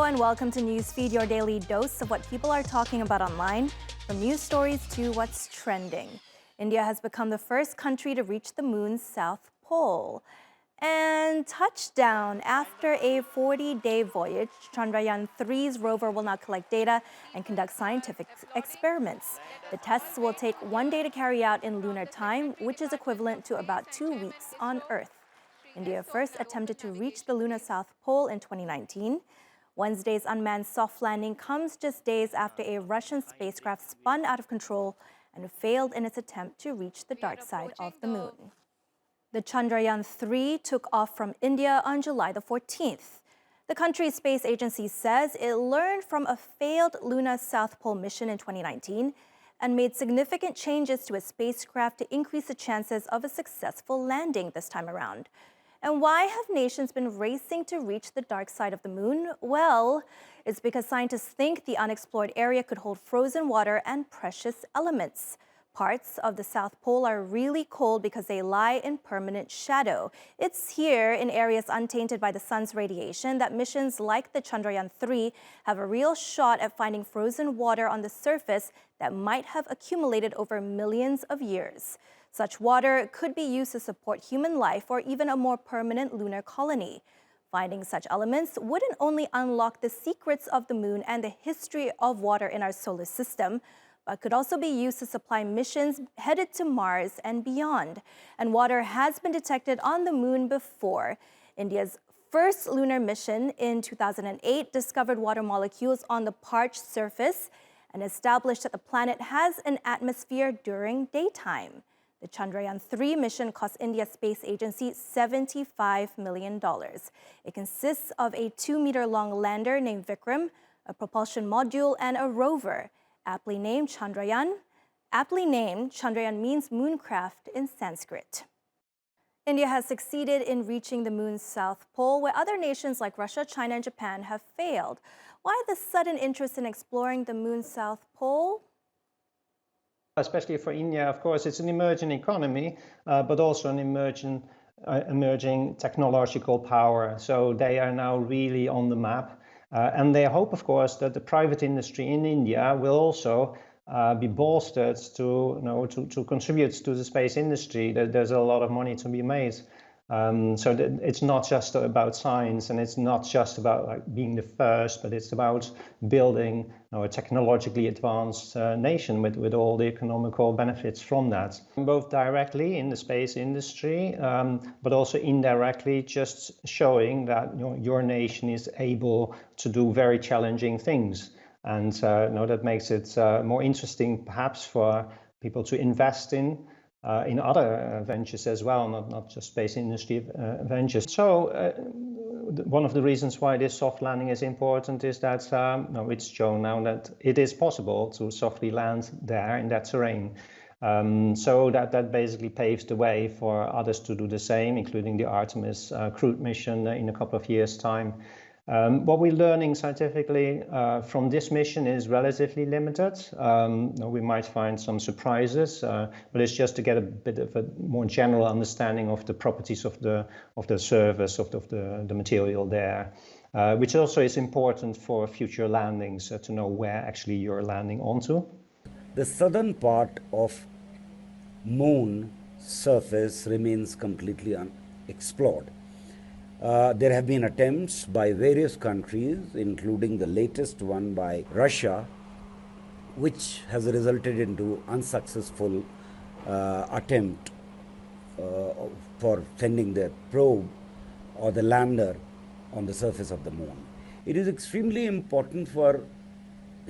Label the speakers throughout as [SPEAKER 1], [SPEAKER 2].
[SPEAKER 1] and welcome to Newsfeed, your daily dose of what people are talking about online, from news stories to what's trending. India has become the first country to reach the moon's south pole. And touchdown after a 40-day voyage, Chandrayaan-3's rover will now collect data and conduct scientific experiments. The tests will take 1 day to carry out in lunar time, which is equivalent to about 2 weeks on Earth. India first attempted to reach the lunar south pole in 2019. Wednesday's unmanned soft landing comes just days after a Russian spacecraft spun out of control and failed in its attempt to reach the dark side of the moon. The Chandrayaan-3 took off from India on July the 14th. The country's space agency says it learned from a failed lunar South Pole mission in 2019 and made significant changes to its spacecraft to increase the chances of a successful landing this time around. And why have nations been racing to reach the dark side of the moon? Well, it's because scientists think the unexplored area could hold frozen water and precious elements. Parts of the South Pole are really cold because they lie in permanent shadow. It's here in areas untainted by the sun's radiation that missions like the Chandrayaan-3 have a real shot at finding frozen water on the surface that might have accumulated over millions of years. Such water could be used to support human life or even a more permanent lunar colony. Finding such elements wouldn't only unlock the secrets of the moon and the history of water in our solar system, but could also be used to supply missions headed to Mars and beyond. And water has been detected on the moon before. India's first lunar mission in 2008 discovered water molecules on the parched surface and established that the planet has an atmosphere during daytime. The Chandrayaan-3 mission cost India's space agency $75 million. It consists of a 2-meter-long lander named Vikram, a propulsion module, and a rover. Aptly named Chandrayaan means mooncraft in Sanskrit. India has succeeded in reaching the moon's south pole, where other nations like Russia, China, and Japan have failed. Why the sudden interest in exploring the moon's south pole?
[SPEAKER 2] Especially for India, of course, it's an emerging economy, but also an emerging technological power. So they are now really on the map. And they hope, of course, that the private industry in India will also be bolstered to contribute to the space industry. There's a lot of money to be made. So it's not just about science, and it's not just about being the first, but it's about building a technologically advanced nation with all the economical benefits from that, both directly in the space industry, but also indirectly, just showing that your nation is able to do very challenging things. And that makes it more interesting, perhaps, for people to invest in other ventures as well, not just space industry ventures. So one of the reasons why this soft landing is important is that it's shown now that it is possible to softly land there in that terrain. So that basically paves the way for others to do the same, including the Artemis crewed mission in a couple of years' time. What we're learning scientifically from this mission is relatively limited. We might find some surprises, but it's just to get a bit of a more general understanding of the properties of the surface of the material there, which also is important for future landings to know where actually you're landing onto.
[SPEAKER 3] The southern part of moon surface remains completely unexplored. There have been attempts by various countries, including the latest one by Russia, which has resulted into unsuccessful attempt for sending the probe or the lander on the surface of the moon. It is extremely important for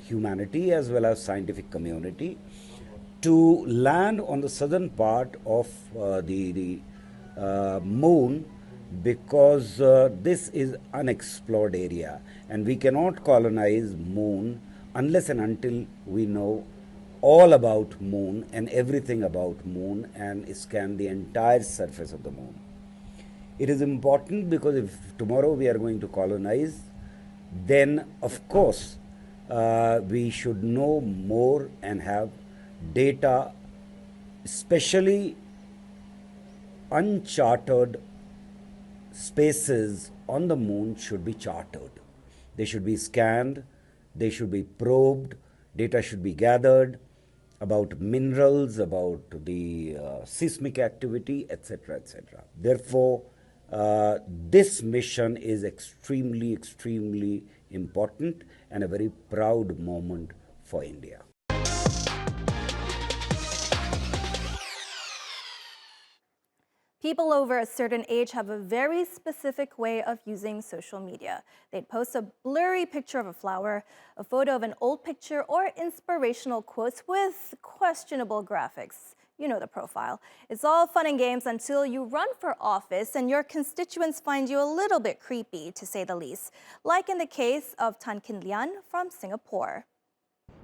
[SPEAKER 3] humanity as well as scientific community to land on the southern part of the moon, because this is unexplored area, and we cannot colonize moon unless and until we know all about moon and everything about moon and scan the entire surface of the moon. It is important because if tomorrow we are going to colonize, then of course we should know more and have data, especially uncharted spaces on the moon should be charted. They should be scanned, they should be probed, data should be gathered about minerals, about the seismic activity, etc., etc. Therefore, this mission is extremely, extremely important and a very proud moment for India.
[SPEAKER 1] People over a certain age have a very specific way of using social media. They'd post a blurry picture of a flower, a photo of an old picture, or inspirational quotes with questionable graphics. You know the profile. It's all fun and games until you run for office and your constituents find you a little bit creepy, to say the least, like in the case of Tan Kin Lian from Singapore.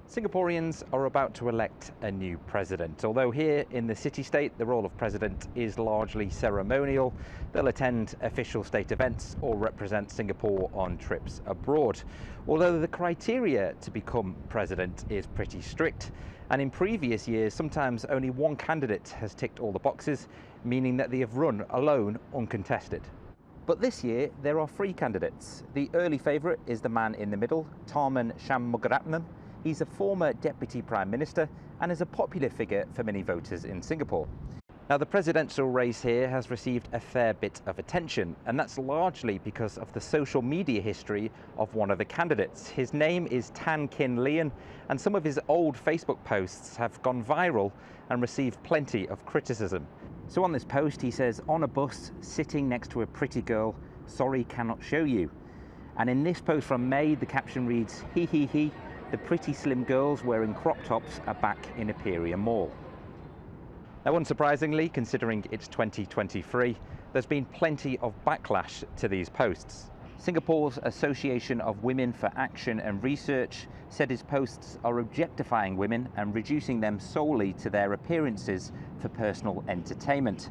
[SPEAKER 4] Singaporeans are about to elect a new president. Although here in the city-state, the role of president is largely ceremonial. They'll attend official state events or represent Singapore on trips abroad. Although the criteria to become president is pretty strict. And in previous years, sometimes only one candidate has ticked all the boxes, meaning that they have run alone, uncontested. But this year, there are 3 candidates. The early favourite is the man in the middle, Tharman Shanmugaratnam. He's a former Deputy Prime Minister and is a popular figure for many voters in Singapore. Now, the presidential race here has received a fair bit of attention, and that's largely because of the social media history of one of the candidates. His name is Tan Kin Lian, and some of his old Facebook posts have gone viral and received plenty of criticism. So on this post, he says, "On a bus, sitting next to a pretty girl, sorry cannot show you." And in this post from May, the caption reads, "Hee hee hee, the pretty slim girls wearing crop tops are back in Imperial Mall." Now, unsurprisingly, considering it's 2023, there's been plenty of backlash to these posts. Singapore's Association of Women for Action and Research said his posts are objectifying women and reducing them solely to their appearances for personal entertainment.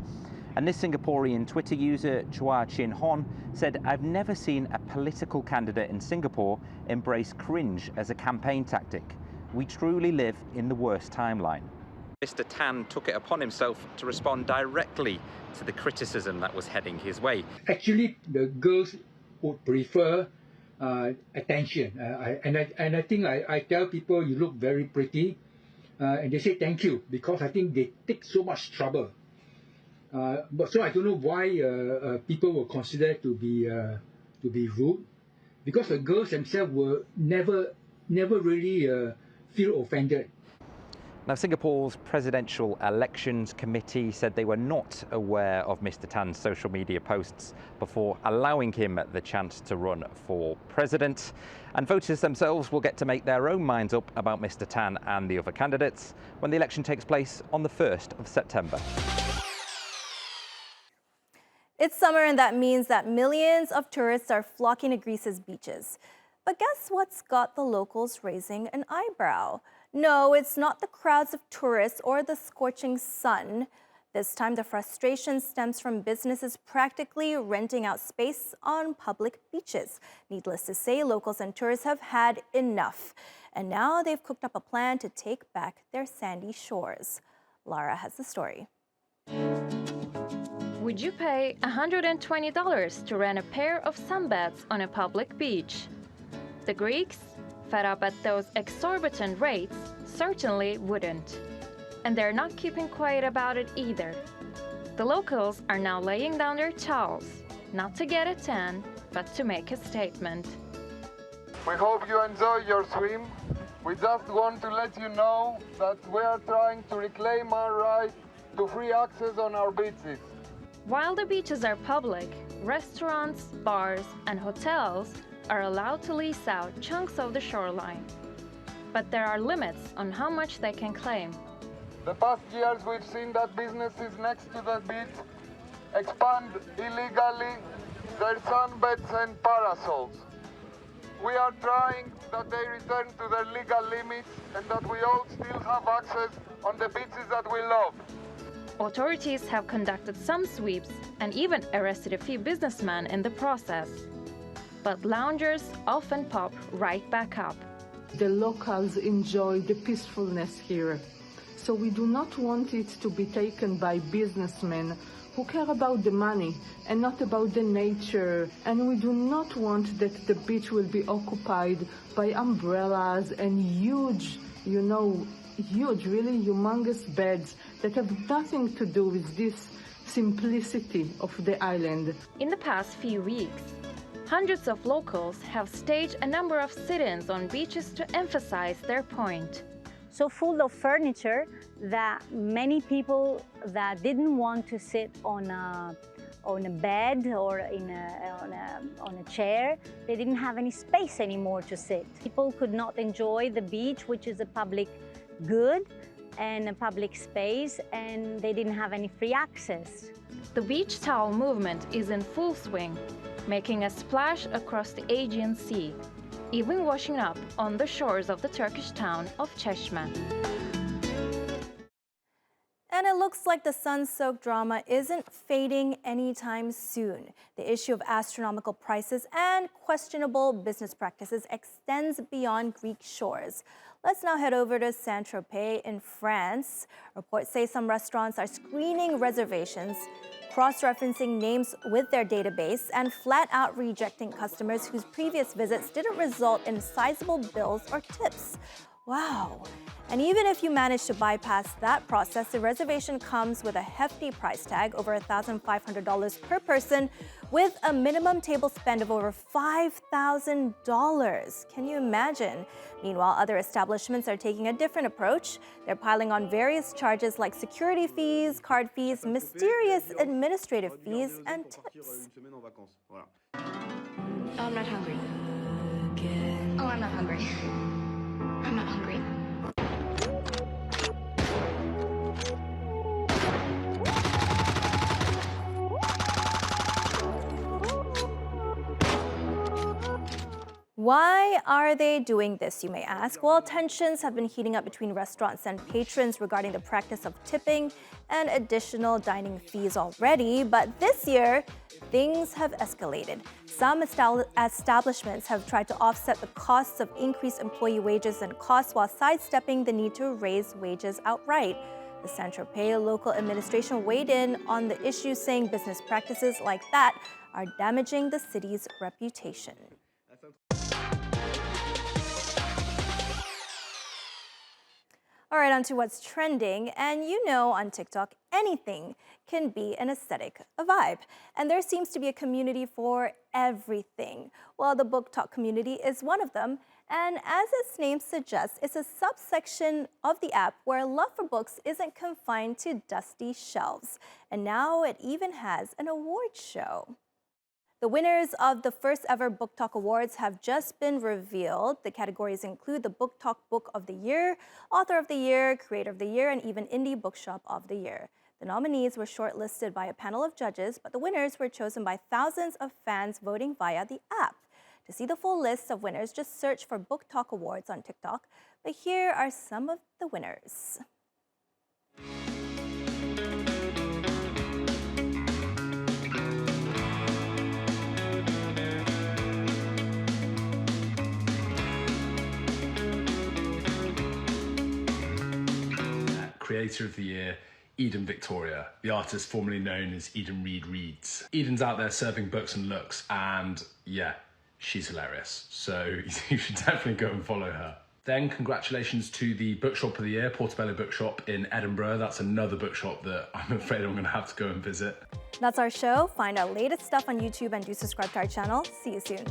[SPEAKER 4] And this Singaporean Twitter user, ChuanJin, said, "I've never seen a political candidate in Singapore embrace cringe as a campaign tactic. We truly live in the worst timeline." Mr. Tan took it upon himself to respond directly to the criticism that was heading his way.
[SPEAKER 5] Actually, the girls would prefer attention. And I think I tell people, you look very pretty, and they say thank you, because I think they take so much trouble. But so I don't know why people will consider to be rude, because the girls themselves will never really feel offended.
[SPEAKER 4] Now, Singapore's Presidential Elections Committee said they were not aware of Mr. Tan's social media posts before allowing him the chance to run for president. And voters themselves will get to make their own minds up about Mr. Tan and the other candidates when the election takes place on the 1st of September.
[SPEAKER 1] It's summer, and that means that millions of tourists are flocking to Greece's beaches. But guess what's got the locals raising an eyebrow? No, it's not the crowds of tourists or the scorching sun. This time, the frustration stems from businesses practically renting out space on public beaches. Needless to say, locals and tourists have had enough. And now they've cooked up a plan to take back their sandy shores. Lara has the story.
[SPEAKER 6] Would you pay $120 to rent a pair of sunbeds on a public beach? The Greeks, fed up at those exorbitant rates, certainly wouldn't. And they're not keeping quiet about it either. The locals are now laying down their towels, not to get a tan, but to make a statement.
[SPEAKER 7] We hope you enjoy your swim. We just want to let you know that we are trying to reclaim our right to free access on our beaches.
[SPEAKER 6] While the beaches are public, restaurants, bars, and hotels are allowed to lease out chunks of the shoreline. But there are limits on how much they can claim.
[SPEAKER 7] The past years we've seen that businesses next to the beach expand illegally their sunbeds and parasols. We are trying that they return to their legal limits and that we all still have access on the beaches that we love.
[SPEAKER 6] Authorities have conducted some sweeps and even arrested a few businessmen in the process. But loungers often pop right back up.
[SPEAKER 8] The locals enjoy the peacefulness here. So we do not want it to be taken by businessmen who care about the money and not about the nature. And we do not want that the beach will be occupied by umbrellas and huge, really humongous beds that have nothing to do with this simplicity of the island.
[SPEAKER 6] In the past few weeks, hundreds of locals have staged a number of sit-ins on beaches to emphasize their point.
[SPEAKER 9] So full of furniture that many people that didn't want to sit on a bed or on a chair, they didn't have any space anymore to sit. People could not enjoy the beach, which is a public good and a public space, and they didn't have any free access.
[SPEAKER 6] The beach towel movement is in full swing, making a splash across the Aegean Sea, even washing up on the shores of the Turkish town of Çeşme.
[SPEAKER 1] And it looks like the sun-soaked drama isn't fading anytime soon. The issue of astronomical prices and questionable business practices extends beyond Greek shores. Let's now head over to Saint-Tropez in France. Reports say some restaurants are screening reservations, cross-referencing names with their database, and flat-out rejecting customers whose previous visits didn't result in sizable bills or tips. Wow. And even if you manage to bypass that process, the reservation comes with a hefty price tag, over $1,500 per person, with a minimum table spend of over $5,000. Can you imagine? Meanwhile, other establishments are taking a different approach. They're piling on various charges like security fees, card fees, mysterious administrative fees, and tips.
[SPEAKER 10] Oh, I'm not hungry. Oh, I'm not hungry. I'm not hungry.
[SPEAKER 1] Why are they doing this, you may ask? Well, tensions have been heating up between restaurants and patrons regarding the practice of tipping and additional dining fees already, but this year, things have escalated. Some establishments have tried to offset the costs of increased employee wages and costs while sidestepping the need to raise wages outright. The Saint-Tropez local administration weighed in on the issue, saying business practices like that are damaging the city's reputation. All right, on to what's trending. And you know, on TikTok, anything can be an aesthetic, a vibe. And there seems to be a community for everything. Well, the book talk community is one of them. And as its name suggests, it's a subsection of the app where love for books isn't confined to dusty shelves. And now it even has an awards show. The winners of the first ever Book Talk Awards have just been revealed. The categories include the Book Talk Book of the Year, Author of the Year, Creator of the Year, and even Indie Bookshop of the Year. The nominees were shortlisted by a panel of judges, but the winners were chosen by thousands of fans voting via the app. To see the full list of winners, just search for Book Talk Awards on TikTok. But here are some of the winners.
[SPEAKER 11] Creator of the Year, Eden Victoria, the artist formerly known as Eden Reed Reads. Eden's out there serving books and looks, and yeah, she's hilarious. So you should definitely go and follow her. Then congratulations to the Bookshop of the Year, Portobello Bookshop in Edinburgh. That's another bookshop that I'm afraid I'm going to have to go and visit.
[SPEAKER 1] That's our show. Find our latest stuff on YouTube and do subscribe to our channel. See you soon.